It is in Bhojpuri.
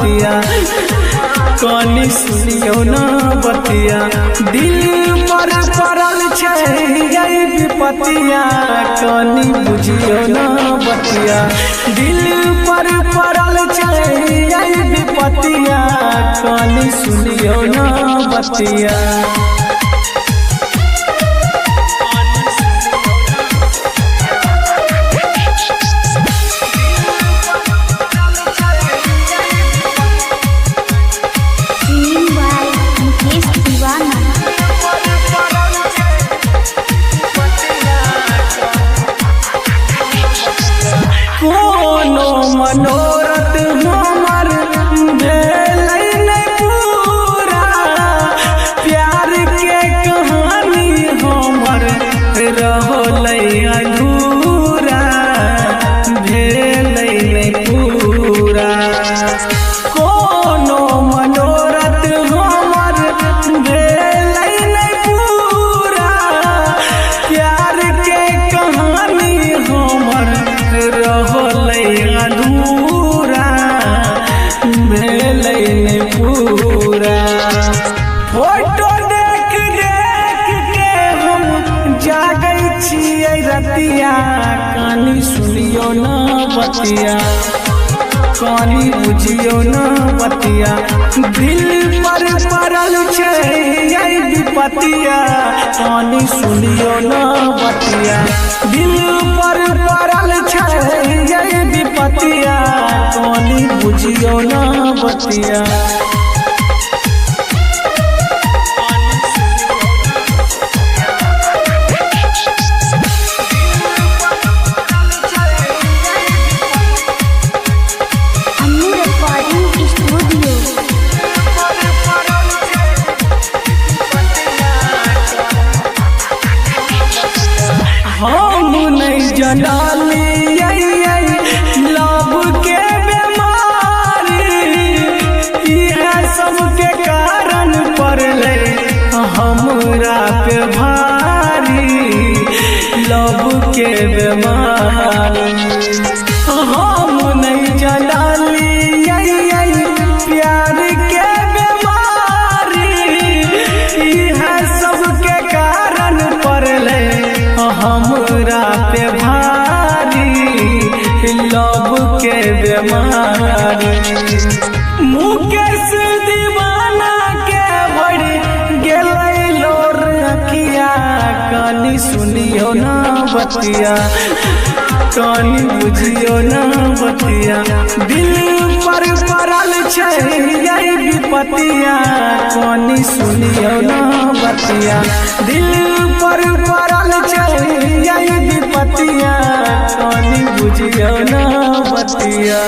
बतिया कनी सुनियो ना बतिया दिल पर पड़ल छै विपतिया कनी बुझियो ना बतिया दिल पर पड़ल छै विपतिया कनी सुनियो ना बतिया। कोनो मनोरथ हमर भेलै नै पूरा प्यार के कहानी हमर रहलै अधूरा भेलै नै पूरा कोनो मनोरथ हमर भेलै नै पूरा प्यार के कहानी हमर रहलै अधूरा भेलै नै पूरा। फोटो देख देख के हम जागै छियै रतिया कनी सुनियो ना बतिया कनी बुझियो ना बतिया दिल पर पड़ल छै विपतिया कनी सुनियो ना बतिया दिल पर पड़ल छै विपतिया कनी बुझियो ना बतिया। हम नहीं जनलियै लव के बीमारी इहे सबके कारण पड़लै हमरा पे भारी लव के बीमारी। हम नहीं जनलियै प्यार के बीमारी इहे सबके कारण पड़लै हमरा पे भारी लव के बीमारी। मुकेश दीवाना के भरी गेलै लोर अखिया कनी सुनियो ना बतिया कनी बुझियो ना बतिया दिल पर पड़ल छै विपतिया कनी सुनियो ना बतिया दिल पर पड़ल छै विपतिया कनी बुझियो ना बतिया।